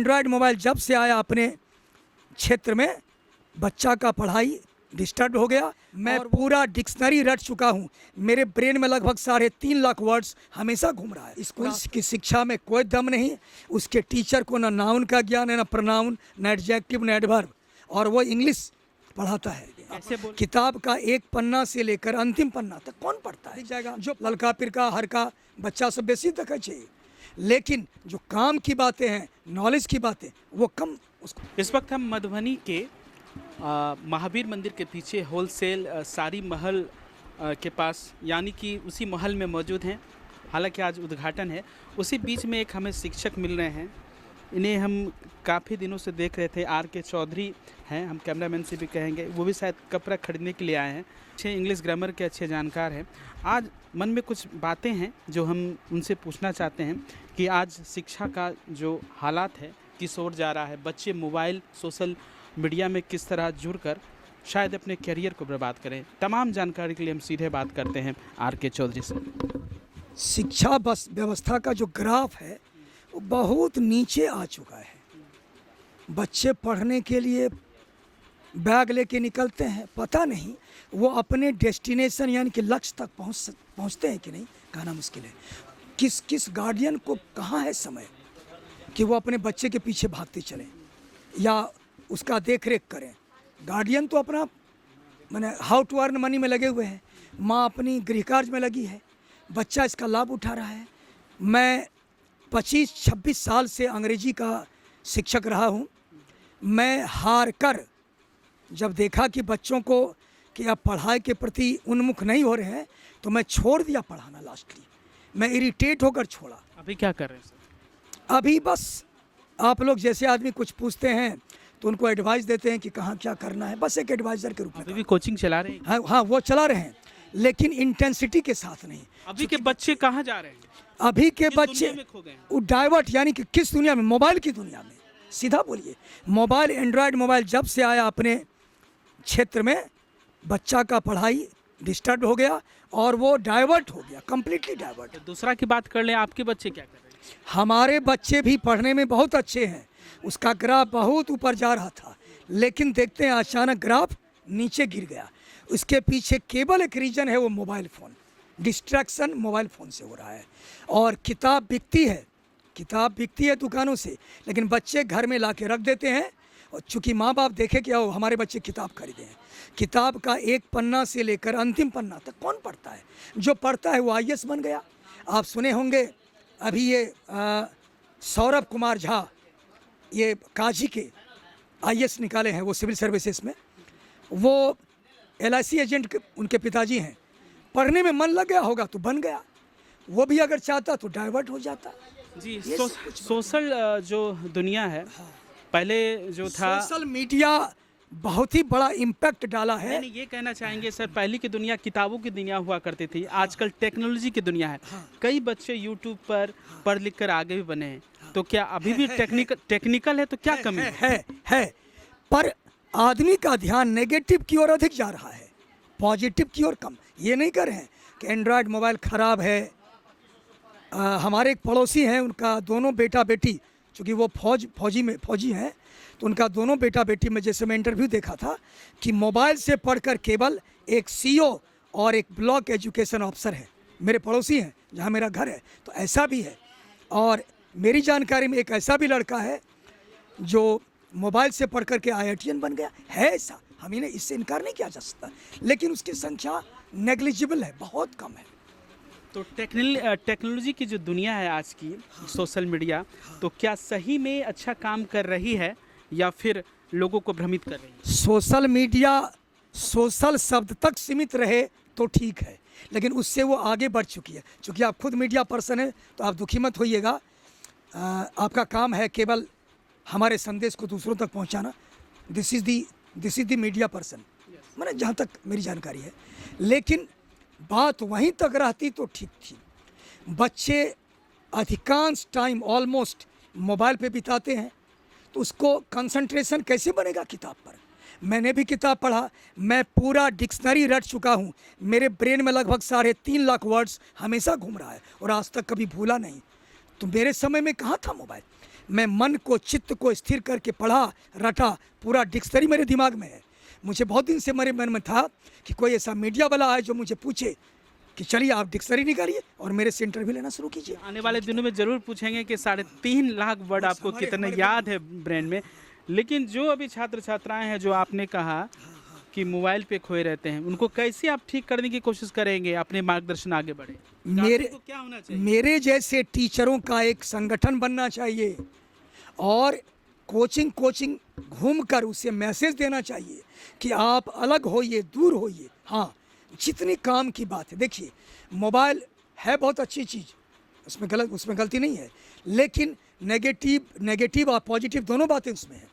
Android mobile जब से आया अपने क्षेत्र में, बच्चा का पढ़ाई डिस्टर्ब हो गया। मैं पूरा डिक्शनरी रट चुका हूँ। मेरे ब्रेन में लगभग 3.5 लाख वर्ड्स हमेशा घूम रहा है। स्कूल की शिक्षा में कोई दम नहीं। उसके टीचर को ना नाउन का ज्ञान है, ना प्रनाउन, ना एडजेक्टिव, ना एडवर्ब, और वो इंग्लिश पढ़ाता है। किताब का एक पन्ना से लेकर अंतिम पन्ना तक कौन पढ़ता है? जाएगा जो ललका पिरका हर का बच्चा सब बेसी तक चाहिए, लेकिन जो काम की बातें हैं, नॉलेज की बातें, वो कम उसको। इस वक्त हम मधुबनी के महावीर मंदिर के पीछे होलसेल साड़ी महल के पास, यानी कि उसी महल में मौजूद हैं। हालांकि आज उद्घाटन है। उसी बीच में एक हमें शिक्षक मिल रहे हैं। इन्हें हम काफ़ी दिनों से देख रहे थे। RK चौधरी हैं, हम कैमरामैन से भी कहेंगे। वो भी शायद कपड़ा खरीदने के लिए आए हैं। अच्छे इंग्लिश ग्रामर के अच्छे जानकार हैं। आज मन में कुछ बातें हैं जो हम उनसे पूछना चाहते हैं कि आज शिक्षा का जो हालात है किस ओर जा रहा है। बच्चे मोबाइल, सोशल मीडिया में किस तरह जुड़कर शायद अपने करियर को बर्बाद करें। तमाम जानकारी के लिए हम सीधे बात करते हैं RK चौधरी से। शिक्षा बस व्यवस्था का जो ग्राफ है वो बहुत नीचे आ चुका है। बच्चे पढ़ने के लिए बैग लेके निकलते हैं, पता नहीं वो अपने डेस्टिनेशन यानी कि लक्ष्य तक पहुंचते हैं कि नहीं, कहना मुश्किल है। किस किस गार्डियन को कहाँ है समय कि वो अपने बच्चे के पीछे भागते चलें या उसका देख रेख करें। गार्डियन तो अपना माने हाउ टू अर्न मनी में लगे हुए हैं, माँ अपनी गृह कार्य में लगी है, बच्चा इसका लाभ उठा रहा है। मैं 25-26 साल से अंग्रेजी का शिक्षक रहा हूँ। मैं हार कर जब देखा कि बच्चों को कि अब पढ़ाई के प्रति उन्मुख नहीं हो रहे हैं, तो मैं छोड़ दिया पढ़ाना। लास्टली मैं इरिटेट होकर छोड़ा। अभी क्या कर रहे हैं सर? अभी बस आप लोग जैसे आदमी कुछ पूछते हैं तो उनको एडवाइस देते हैं कि कहाँ क्या करना है, बस एक एडवाइजर के रूप में। अभी भी कोचिंग चला रहे हैं? हाँ, वो चला रहे हैं, लेकिन इंटेंसिटी के साथ नहीं। अभी के बच्चे कहाँ जा रहे हैं? अभी के बच्चे वो डाइवर्ट, यानी कि किस दुनिया में? मोबाइल की दुनिया में। सीधा बोलिए, मोबाइल, एंड्रॉयड मोबाइल जब से आया अपने क्षेत्र में, बच्चा का पढ़ाई डिस्टर्ब हो गया और वो डाइवर्ट हो गया, कम्प्लीटली डाइवर्ट। दूसरा की बात कर लें, आपके बच्चे क्या कर रहे हैं? हमारे बच्चे भी पढ़ने में बहुत अच्छे हैं। उसका ग्राफ बहुत ऊपर जा रहा था, लेकिन देखते हैं अचानक ग्राफ नीचे गिर गया। उसके पीछे केवल एक रीज़न है, वो mobile phone. Distraction mobile phone से हो रहा है। और किताब बिकती है दुकानों से, लेकिन बच्चे घर में ला के रख देते हैं। और चूँकि माँ बाप देखे क्या हो, हमारे बच्चे किताब खरीदे हैं। किताब का एक पन्ना से लेकर अंतिम पन्ना तक कौन पढ़ता है? जो पढ़ता है वो IAS बन गया। आप सुने होंगे अभी ये सौरभ कुमार झा, ये काजी के IAS निकाले हैं, वो सिविल सर्विसेज में। वो LIC एजेंट उनके पिताजी हैं। पढ़ने में मन लग गया होगा तो बन गया। वो भी अगर चाहता तो डाइवर्ट हो जाता। जी, सोशल जो दुनिया है, पहले जो था सोशल मीडिया बहुत ही बड़ा इम्पैक्ट डाला है। नहीं, ये कहना चाहेंगे सर, पहले की दुनिया किताबों की दुनिया हुआ करती थी, आजकल टेक्नोलॉजी की दुनिया है। कई बच्चे यूट्यूब पर पढ़ लिख कर आगे भी बने हैं, तो क्या अभी भी टेक्निकल है तो क्या कमी है? पर आदमी का ध्यान नेगेटिव की ओर अधिक जा रहा है, पॉजिटिव की ओर कम। ये नहीं कर रहे हैं कि एंड्रॉयड मोबाइल ख़राब है। हमारे एक पड़ोसी हैं, उनका दोनों बेटा बेटी, चूँकि वो फौजी हैं, तो उनका दोनों बेटा बेटी में जैसे मैं इंटरव्यू देखा था कि मोबाइल से पढ़कर केवल एक CO और एक ब्लॉक एजुकेशन ऑफिसर है। मेरे पड़ोसी हैं जहाँ मेरा घर है, तो ऐसा भी है। और मेरी जानकारी में एक ऐसा भी लड़का है जो मोबाइल से पढ़ कर के IITian बन गया है। ऐसा हम इन्हें इससे इनकार नहीं किया जा सकता, लेकिन उसकी संख्या नेग्लिजिबल है, बहुत कम है। तो टेक्नोलॉजी की जो दुनिया है आज की, सोशल मीडिया, तो क्या सही में अच्छा काम कर रही है या फिर लोगों को भ्रमित कर रही है? सोशल मीडिया सोशल शब्द तक सीमित रहे तो ठीक है, लेकिन उससे वो आगे बढ़ चुकी है। चूँकि आप खुद मीडिया पर्सन हैं तो आप दुखी मत होइएगा। आपका काम है केवल हमारे संदेश को दूसरों तक पहुंचाना। This is the media person, मैंने जहाँ तक मेरी जानकारी है। लेकिन बात वहीं तक रहती तो ठीक थी। बच्चे अधिकांश टाइम ऑलमोस्ट मोबाइल पे बिताते हैं, तो उसको कंसंट्रेशन कैसे बनेगा किताब पर? मैंने भी किताब पढ़ा, मैं पूरा डिक्शनरी रट चुका हूँ। मेरे ब्रेन में लगभग 3.5 लाख वर्ड्स हमेशा घूम रहा है और आज तक कभी भूला नहीं। तो मेरे समय में कहाँ था मोबाइल? मैं मन को, चित्त को स्थिर करके पढ़ा, रटा, पूरा डिक्शनरी मेरे दिमाग में है। मुझे बहुत दिन से मेरे मन में था कि कोई ऐसा मीडिया वाला है जो मुझे पूछे कि चलिए आप डिक्शनरी निकालिए और मेरे से इंटरव्यू लेना शुरू कीजिए। आने वाले दिनों में जरूर पूछेंगे कि 3.5 लाख वर्ड आपको कितने याद है ब्रेन में। लेकिन जो अभी छात्र छात्राएं हैं, जो आपने कहा कि मोबाइल पे खोए रहते हैं, उनको कैसे आप ठीक करने की कोशिश करेंगे, अपने मार्गदर्शन आगे बढ़े? मेरे को क्या होना चाहिए? मेरे जैसे टीचरों का एक संगठन बनना चाहिए और कोचिंग घूमकर उसे मैसेज देना चाहिए कि आप अलग होइए, दूर होइए। हाँ, जितनी काम की बात है, देखिए मोबाइल है बहुत अच्छी चीज़, उसमें गलती नहीं है, लेकिन नेगेटिव और पॉजिटिव दोनों बातें उसमें हैं।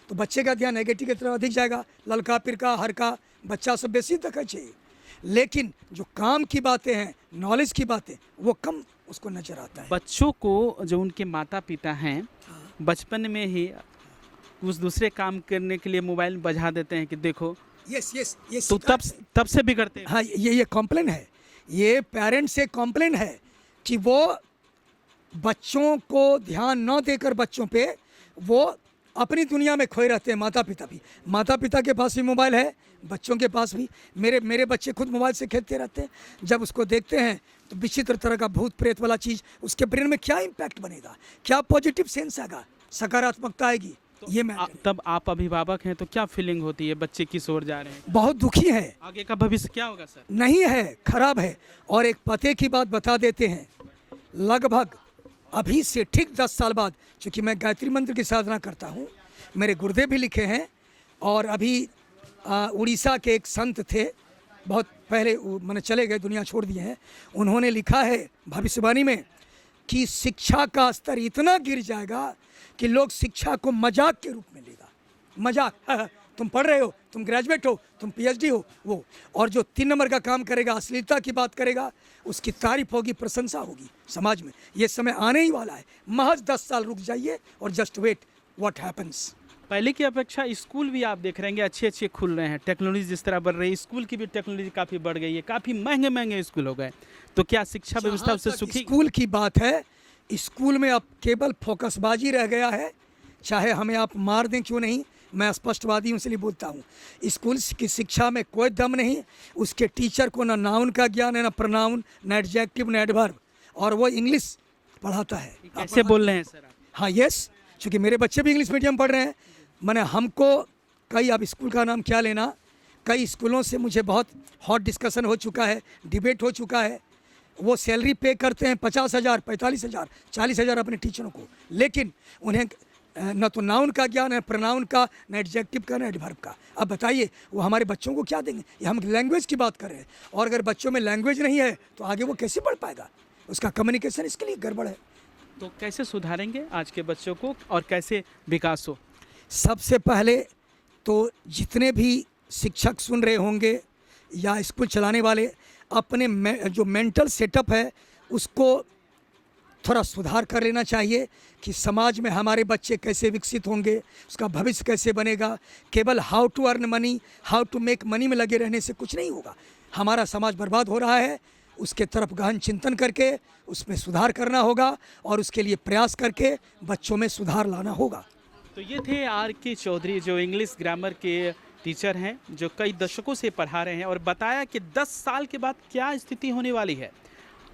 तो बच्चे का ध्यान नेगेटिव की तरफ अधिक जाएगा, ललका पिरका हर का बच्चा सब बेसी तक चाहिए, लेकिन जो काम की बातें हैं, नॉलेज की बातें, वो कम उसको नजर आता है। बच्चों को जो उनके माता पिता हैं बचपन में ही उस दूसरे काम करने के लिए मोबाइल बजा देते हैं कि देखो, यस तो तब से बिगड़ते हैं। हाँ, ये कॉम्प्लेन है, ये पेरेंट्स से कॉम्प्लेन है कि वो बच्चों को ध्यान न देकर बच्चों पे वो अपनी दुनिया में खोए रहते हैं। माता पिता के पास भी मोबाइल है, बच्चों के पास भी। मेरे बच्चे खुद मोबाइल से खेलते रहते हैं। जब उसको देखते हैं तो विचित्र तरह का भूत प्रेत वाला चीज़ उसके ब्रेन में क्या इम्पैक्ट बनेगा, क्या पॉजिटिव सेंस आएगा, सकारात्मकता आएगी, ये मैं तब आप अभिभावक हैं तो क्या फीलिंग होती है, बच्चे किस ओर जा रहे हैं? बहुत दुखी है। आगे का भविष्य क्या होगा सर? नहीं है, खराब है। और एक पते की बात बता देते हैं, लगभग अभी से ठीक 10 साल बाद, चूँकि मैं गायत्री मंत्र की साधना करता हूँ, मेरे गुरुदेव भी लिखे हैं, और अभी उड़ीसा के एक संत थे, बहुत पहले मैंने चले गए, दुनिया छोड़ दिए हैं, उन्होंने लिखा है भविष्यवाणी में कि शिक्षा का स्तर इतना गिर जाएगा कि लोग शिक्षा को मजाक के रूप में लेगा। मजाक, तुम पढ़ रहे हो, तुम ग्रेजुएट हो, तुम पीएचडी हो, वो। और जो 3 नंबर का काम करेगा, अश्लीलता की बात करेगा, उसकी तारीफ होगी, प्रशंसा होगी समाज में। ये समय आने ही वाला है। महज 10 साल रुक जाइए और जस्ट वेट व्हाट हैपन्स। पहले की अपेक्षा स्कूल भी आप देख रहे हैं अच्छे खुल रहे हैं। टेक्नोलॉजी जिस तरह बढ़ रही है, स्कूल की भी टेक्नोलॉजी काफ़ी बढ़ गई है, काफ़ी महंगे स्कूल हो गए। तो क्या शिक्षा व्यवस्था उससे सुखी? स्कूल की बात है, स्कूल में अब केवल फोकसबाजी रह गया है। चाहे हमें आप मार दें क्यों नहीं, मैं स्पष्टवादी हूँ इसलिए बोलता हूँ, स्कूल की शिक्षा में कोई दम नहीं। उसके टीचर को ना नाउन का ज्ञान है, ना प्रनाउन, ना एडजेक्टिव, ना एडवर्ब, और वो इंग्लिश पढ़ाता है। कैसे बोल रहे हैं सर आप? हाँ, यस, चूँकि मेरे बच्चे भी इंग्लिश मीडियम पढ़ रहे हैं। मैंने हमको कई, अब स्कूल का नाम क्या लेना, कई स्कूलों से मुझे बहुत हॉट डिस्कशन हो चुका है, डिबेट हो चुका है। वो सैलरी पे करते हैं 50,000, 45,000, 40,000 अपने टीचरों को, लेकिन उन्हें न तो नाउन का ज्ञान है, प्रनाउन का, न एडजेक्टिव का, न एडवर्ब का। अब बताइए वो हमारे बच्चों को क्या देंगे? ये हम लैंग्वेज की बात कर रहे हैं, और अगर बच्चों में लैंग्वेज नहीं है तो आगे वो कैसे बढ़ पाएगा? उसका कम्युनिकेशन इसके लिए गड़बड़ है। तो कैसे सुधारेंगे आज के बच्चों को और कैसे विकास हो? सबसे पहले तो जितने भी शिक्षक सुन रहे होंगे या स्कूल चलाने वाले, अपने जो मेंटल सेटअप है उसको थोड़ा सुधार कर लेना चाहिए कि समाज में हमारे बच्चे कैसे विकसित होंगे, उसका भविष्य कैसे बनेगा। केवल how to earn money, how to make money में लगे रहने से कुछ नहीं होगा। हमारा समाज बर्बाद हो रहा है, उसके तरफ गहन चिंतन करके उसमें सुधार करना होगा, और उसके लिए प्रयास करके बच्चों में सुधार लाना होगा। तो ये थे R.K. चौधरी, जो इंग्लिश ग्रामर के टीचर हैं, जो कई दशकों से पढ़ा रहे हैं, और बताया कि 10 साल के बाद क्या स्थिति होने वाली है।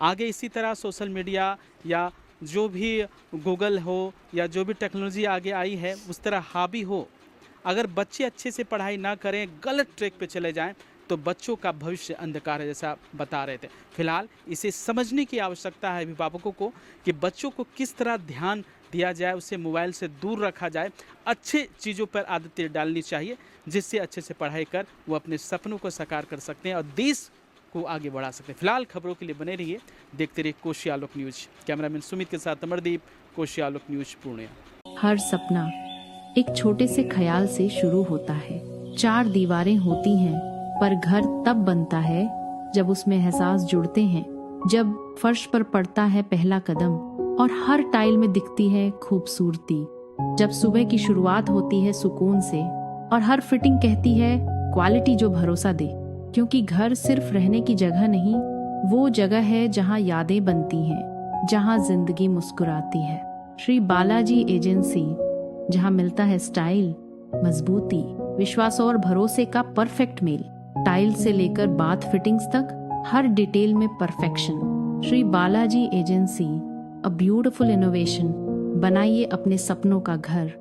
आगे इसी तरह सोशल मीडिया या जो भी गूगल हो या जो भी टेक्नोलॉजी आगे आई है उस तरह हावी हो। अगर बच्चे अच्छे से पढ़ाई ना करें, गलत ट्रैक पे चले जाएं, तो बच्चों का भविष्य अंधकार है, जैसा बता रहे थे। फिलहाल इसे समझने की आवश्यकता है अभिभावकों को कि बच्चों को किस तरह ध्यान दिया जाए, उसे मोबाइल से दूर रखा जाए, अच्छे चीज़ों पर आदतें डालनी चाहिए, जिससे अच्छे से पढ़ाई कर वो अपने सपनों को साकार कर सकते हैं और देश को आगे बढ़ा सकते हैं। फिलहाल खबरों के लिए बने रहिए, देखते रहिए कोशी आलोक न्यूज़। कैमरामैन सुमित के साथ अमरदीप, कोशी आलोक न्यूज़, पूर्णिया। हर सपना एक छोटे से ख्याल से शुरू होता है। 4 दीवारें होती हैं, पर घर तब बनता है जब उसमें एहसास जुड़ते हैं, जब फर्श पर पड़ता है पहला कदम और हर टाइल में दिखती है खूबसूरती, जब सुबह की शुरुआत होती है सुकून से और हर फिटिंग कहती है क्वालिटी जो भरोसा दे। क्योंकि घर सिर्फ रहने की जगह नहीं, वो जगह है जहाँ यादें बनती हैं, जहाँ जिंदगी मुस्कुराती है। श्री बालाजी एजेंसी, जहां मिलता है स्टाइल, मजबूती, विश्वास और भरोसे का परफेक्ट मेल। टाइल से लेकर बाथ फिटिंग्स तक हर डिटेल में perfection. Shri Balaji agency, a beautiful innovation. बनाइए अपने सपनों का घर।